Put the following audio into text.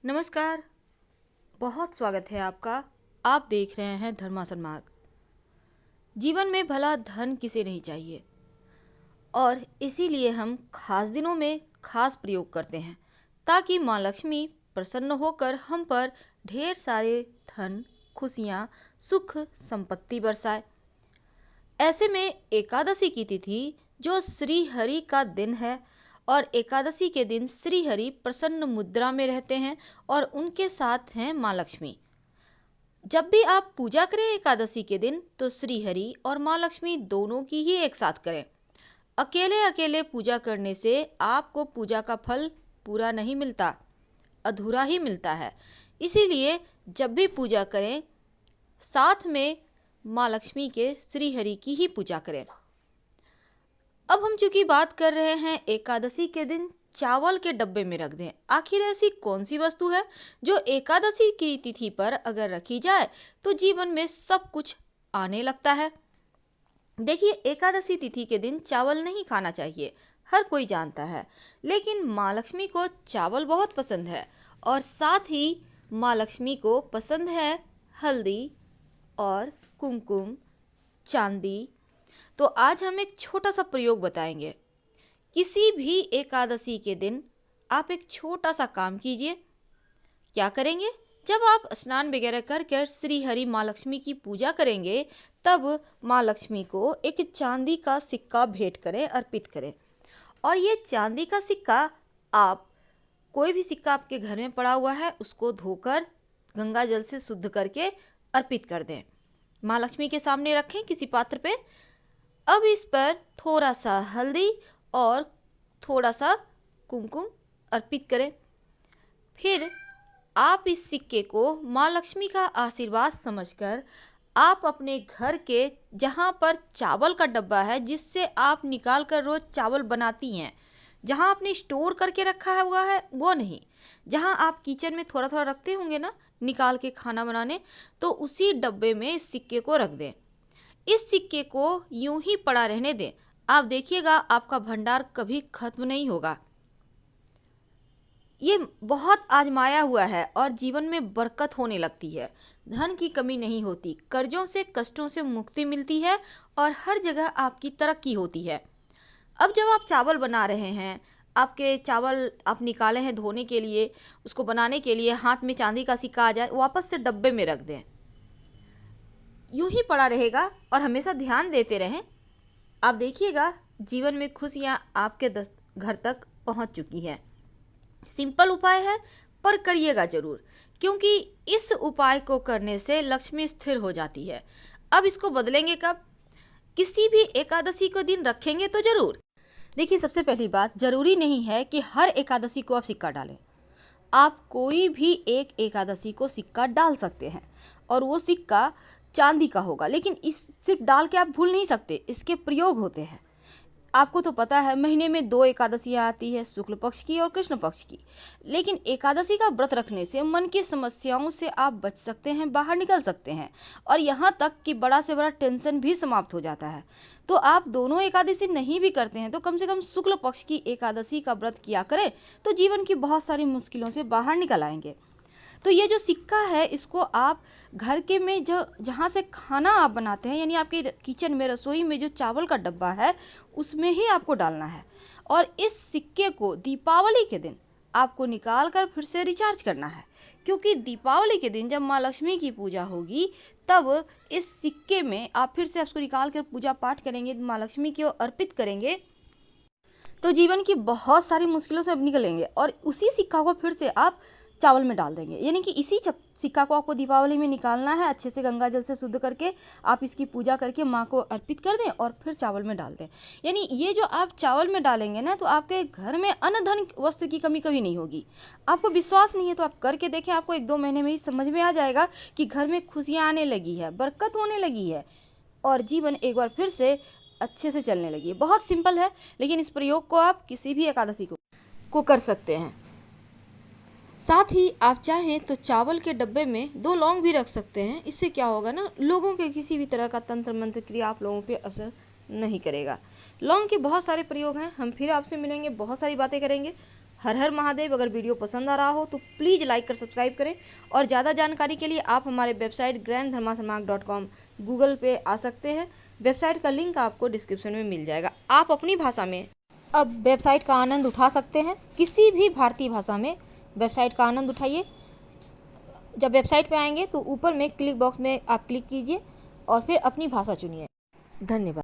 नमस्कार। बहुत स्वागत है आपका। आप देख रहे हैं धर्मासन मार्ग। जीवन में भला धन किसे नहीं चाहिए, और इसीलिए हम खास दिनों में खास प्रयोग करते हैं ताकि माँ लक्ष्मी प्रसन्न होकर हम पर ढेर सारे धन, खुशियाँ, सुख, संपत्ति बरसाए। ऐसे में एकादशी की तिथि जो श्री हरि का दिन है, और एकादशी के दिन श्री हरि प्रसन्न मुद्रा में रहते हैं और उनके साथ हैं माँ लक्ष्मी। जब भी आप पूजा करें एकादशी के दिन तो श्री हरि और माँ लक्ष्मी दोनों की ही एक साथ करें। अकेले अकेले पूजा करने से आपको पूजा का फल पूरा नहीं मिलता, अधूरा ही मिलता है। इसीलिए जब भी पूजा करें साथ में माँ लक्ष्मी के श्री हरि की ही पूजा करें। अब हम चूंकि बात कर रहे हैं एकादशी के दिन चावल के डब्बे में रख दें। आखिर ऐसी कौन सी वस्तु है जो एकादशी की तिथि पर अगर रखी जाए तो जीवन में सब कुछ आने लगता है। देखिए, एकादशी तिथि के दिन चावल नहीं खाना चाहिए, हर कोई जानता है, लेकिन माँ लक्ष्मी को चावल बहुत पसंद है और साथ ही माँ लक्ष्मी को पसंद है हल्दी और कुमकुम, चांदी। तो आज हम एक छोटा सा प्रयोग बताएंगे। किसी भी एकादशी के दिन आप एक छोटा सा काम कीजिए। क्या करेंगे? जब आप स्नान वगैरह कर श्री हरि माँ लक्ष्मी की पूजा करेंगे तब माँ लक्ष्मी को एक चांदी का सिक्का भेंट करें, अर्पित करें। और ये चांदी का सिक्का, आप कोई भी सिक्का आपके घर में पड़ा हुआ है उसको धोकर गंगा जल से शुद्ध करके अर्पित कर दें। माँ लक्ष्मी के सामने रखें किसी पात्र पे। अब इस पर थोड़ा सा हल्दी और थोड़ा सा कुमकुम अर्पित करें। फिर आप इस सिक्के को माँ लक्ष्मी का आशीर्वाद समझकर आप अपने घर के जहाँ पर चावल का डब्बा है, जिससे आप निकाल कर रोज चावल बनाती हैं, जहाँ आपने स्टोर करके रखा है वो नहीं, जहाँ आप किचन में थोड़ा थोड़ा रखते होंगे ना निकाल के खाना बनाने, तो उसी डब्बे में इस सिक्के को रख दें। इस सिक्के को यूं ही पड़ा रहने दें। आप देखिएगा आपका भंडार कभी खत्म नहीं होगा। ये बहुत आजमाया हुआ है और जीवन में बरकत होने लगती है, धन की कमी नहीं होती, कर्जों से कष्टों से मुक्ति मिलती है और हर जगह आपकी तरक्की होती है। अब जब आप चावल बना रहे हैं, आपके चावल आप निकाले हैं धोने के लिए, उसको बनाने के लिए हाथ में चांदी का सिक्का आ जाए, वापस से डब्बे में रख दें। यूं ही पड़ा रहेगा और हमेशा ध्यान देते रहें। आप देखिएगा जीवन में खुशियाँ आपके घर तक पहुंच चुकी हैं। सिंपल उपाय है पर करिएगा ज़रूर, क्योंकि इस उपाय को करने से लक्ष्मी स्थिर हो जाती है। अब इसको बदलेंगे कब? किसी भी एकादशी को दिन रखेंगे तो ज़रूर। देखिए, सबसे पहली बात, ज़रूरी नहीं है कि हर एकादशी को आप सिक्का डालें। आप कोई भी एक एकादशी को सिक्का डाल सकते हैं और वो सिक्का चांदी का होगा, लेकिन इस सिर्फ डाल के आप भूल नहीं सकते, इसके प्रयोग होते हैं। आपको तो पता है महीने में 2 एकादशियाँ आती है, शुक्ल पक्ष की और कृष्ण पक्ष की। लेकिन एकादशी का व्रत रखने से मन की समस्याओं से आप बच सकते हैं, बाहर निकल सकते हैं, और यहाँ तक कि बड़ा से बड़ा टेंशन भी समाप्त हो जाता है। तो आप दोनों एकादशी नहीं भी करते हैं तो कम से कम शुक्ल पक्ष की एकादशी का व्रत किया करें, तो जीवन की बहुत सारी मुश्किलों से बाहर निकल आएंगे। तो ये जो सिक्का है इसको आप घर के में जो जहाँ से खाना आप बनाते हैं, यानी आपके किचन में, रसोई में जो चावल का डब्बा है उसमें ही आपको डालना है। और इस सिक्के को दीपावली के दिन आपको निकाल कर फिर से रिचार्ज करना है, क्योंकि दीपावली के दिन जब माँ लक्ष्मी की पूजा होगी तब इस सिक्के में आप फिर से उसको निकाल कर पूजा पाठ करेंगे, माँ लक्ष्मी को अर्पित करेंगे, तो जीवन की बहुत सारी मुश्किलों से अब निकलेंगे। और उसी सिक्का को फिर से आप चावल में डाल देंगे, यानी कि इसी सिक्का को आपको दीपावली में निकालना है, अच्छे से गंगा जल से शुद्ध करके आप इसकी पूजा करके माँ को अर्पित कर दें और फिर चावल में डाल दें। यानी ये जो आप चावल में डालेंगे ना, तो आपके घर में अन्न धन वस्त्र की कमी कभी नहीं होगी। आपको विश्वास नहीं है तो आप करके देखें, आपको 1-2 महीने में ही समझ में आ जाएगा कि घर में खुशियाँ आने लगी है, बरकत होने लगी है और जीवन एक बार फिर से अच्छे से चलने लगी है। बहुत सिंपल है, लेकिन इस प्रयोग को आप किसी भी एकादशी को कर सकते हैं। साथ ही आप चाहें तो चावल के डब्बे में 2 लौंग भी रख सकते हैं। इससे क्या होगा ना, लोगों के किसी भी तरह का तंत्र मंत्र क्रिया आप लोगों पे असर नहीं करेगा। लौंग के बहुत सारे प्रयोग हैं। हम फिर आपसे मिलेंगे, बहुत सारी बातें करेंगे। हर हर महादेव। अगर वीडियो पसंद आ रहा हो तो प्लीज़ लाइक कर सब्सक्राइब करें और ज़्यादा जानकारी के लिए आप हमारे वेबसाइट granddharmasanmarg.com गूगल पे आ सकते हैं। वेबसाइट का लिंक आपको डिस्क्रिप्शन में मिल जाएगा। आप अपनी भाषा में अब वेबसाइट का आनंद उठा सकते हैं। किसी भी भारतीय भाषा में वेबसाइट का आनंद उठाइए। जब वेबसाइट पे आएंगे तो ऊपर में क्लिक बॉक्स में आप क्लिक कीजिए और फिर अपनी भाषा चुनिए। धन्यवाद।